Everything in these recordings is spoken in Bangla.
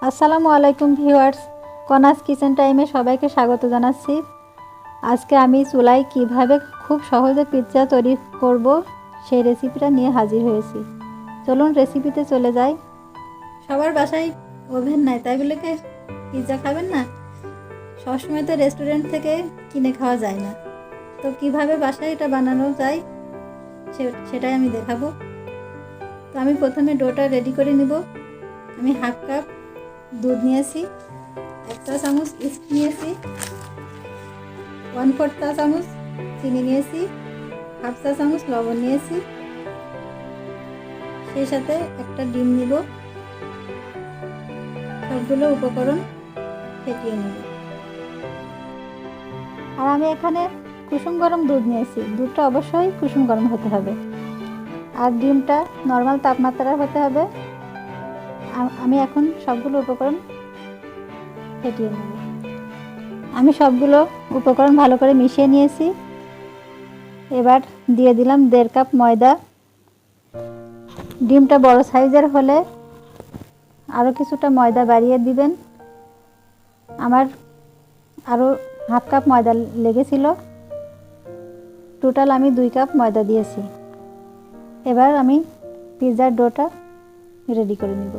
আসসালামু আলাইকুম ভিউয়ার্স, কনাস কিচেন টাইমে সবাইকে স্বাগত জানাচ্ছি। আজকে আমি চুলায় কিভাবে খুব সহজে পিৎজা তৈরি করব সেই রেসিপিটা নিয়ে হাজির হয়েছি। চলুন রেসিপিতে চলে যাই। সবার বাসায় ওভেন নাই, তাই বলে কি পিৎজা খাবেন না? সবসময় তো রেস্টুরেন্ট থেকে কিনে খাওয়া যায় না, তো কিভাবে বাসায় এটা বানানো যায় সেটাই আমি দেখাবো। তো আমি প্রথমে ডোটা রেডি করে নিব। আমি হাফ কাপ দুধ নিয়েছি, 1 চা চামচ ইস্ট নিয়েছি, 1/4 চা চামচ চিনি নিয়েছি, হাফ চা চামচ লবণ নিয়েছি, সেই সাথে একটা ডিম নিব। সবগুলো উপকরণ ফেটিয়ে নেব। আর আমি এখানে কুসুম গরম দুধ নিয়েছি। দুধটা অবশ্যই কুসুম গরম হতে হবে, আর ডিমটা নর্মাল তাপমাত্রার হতে হবে। আমি এখন সবগুলো উপকরণ ফেটিয়ে নেব। আমি সবগুলো উপকরণ ভালো করে মিশিয়ে নিয়েছি। এবার দিয়ে দিলাম 1.5 কাপ ময়দা। ডিমটা বড় সাইজের হলে আরও কিছুটা ময়দা বাড়িয়ে দিবেন। আমার আরও হাফ কাপ ময়দা লেগেছিল, টোটাল আমি 2 কাপ ময়দা দিয়েছি। এবার আমি পিৎজার ডোটা রেডি করে নিব।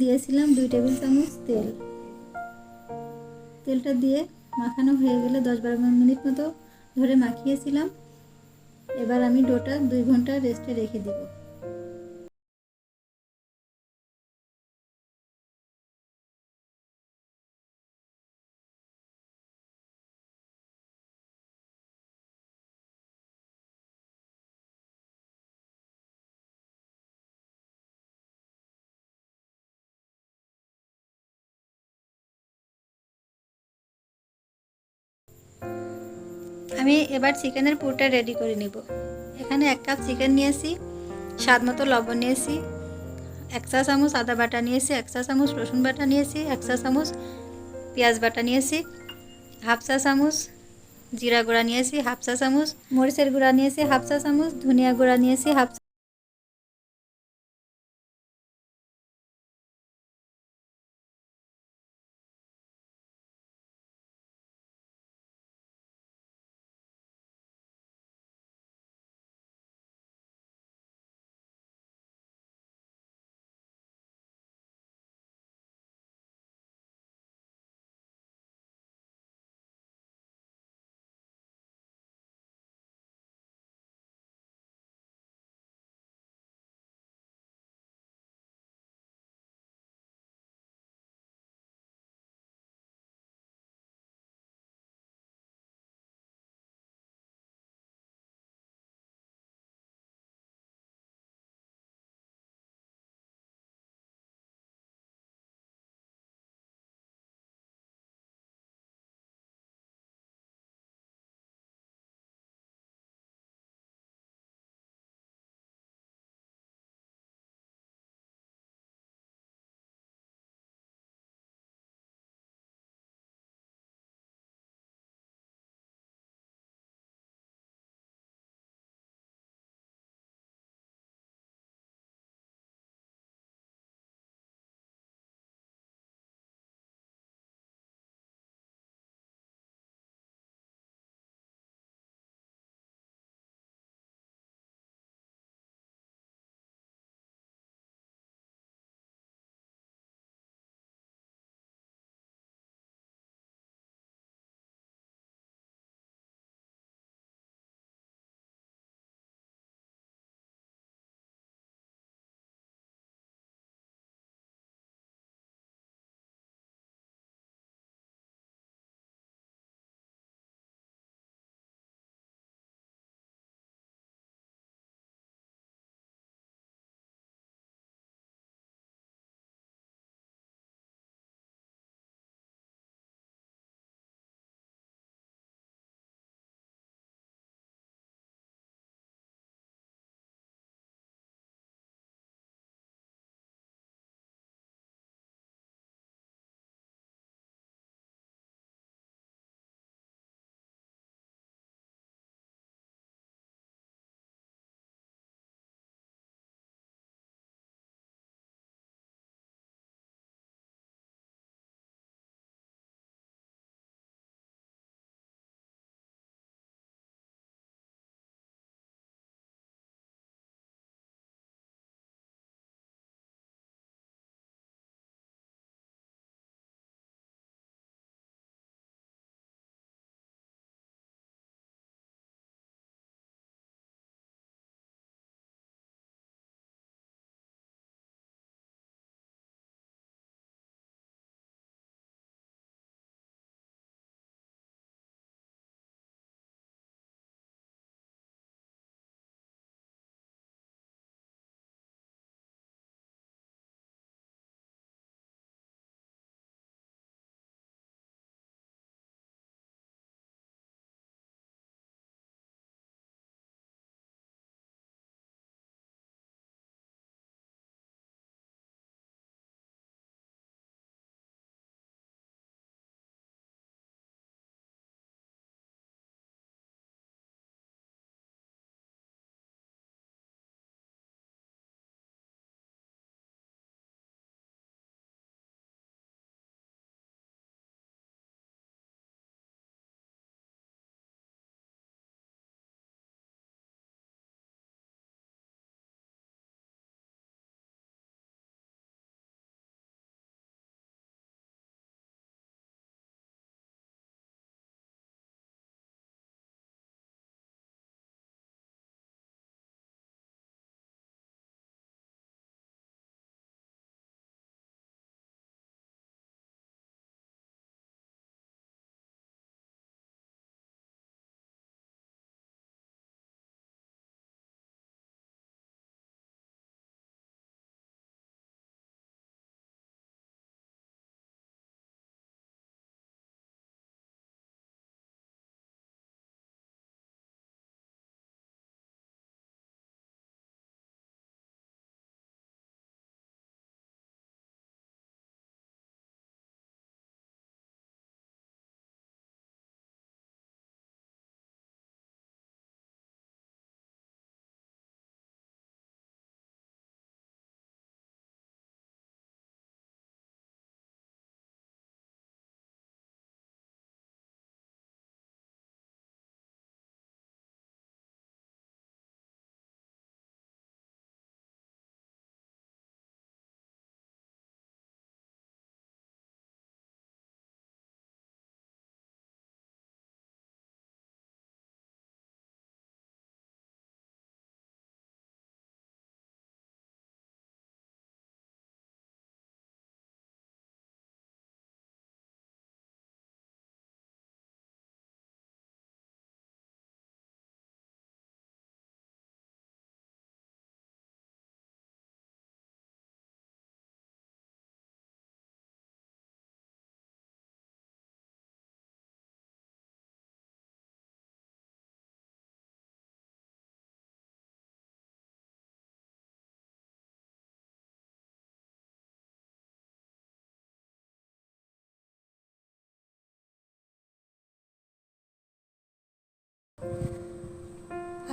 দিয়েছিলাম 2 টেবিল চামচ তেল। তেলটা দিয়ে মাখানো হয়ে গেলে 10-12 মিনিট মতো ধরে মাখিয়েছিলাম। এবার আমি ডোটা 2 ঘন্টা রেস্টে রেখে দিব। আমি এবার চিকেনের পুরটা রেডি করে নিব। এখানে 1 কাপ চিকেন নিয়েছি, স্বাদ মতো লবণ নিয়েছি, 1 চা চামচ আদা বাটা নিয়েছি, 1 চা চামচ রসুন বাটা নিয়েছি, 1 চা চামচ পেঁয়াজ বাটা নিয়েছি, হাফ চা চামচ জিরা গুঁড়া নিয়েছি, হাফ চা চামচ মরিচের গুঁড়া নিয়েছি, হাফ চা চামচ ধনিয়া গুঁড়া নিয়েছি, হাফ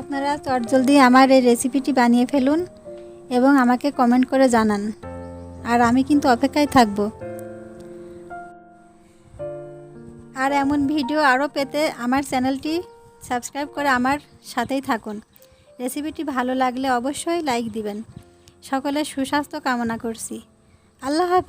আপনারা চটজলদি আমার এই রেসিপিটি বানিয়ে ফেলুন এবং আমাকে কমেন্ট করে জানান। আর আমি কিন্তু অপেক্ষায় থাকব। আর এমন ভিডিও আরও পেতে আমার চ্যানেলটি সাবস্ক্রাইব করে আমার সাথেই থাকুন। রেসিপিটি ভালো লাগলে অবশ্যই লাইক দিবেন। সকলের সুস্বাস্থ্য কামনা করছি। আল্লাহ হাফেজ।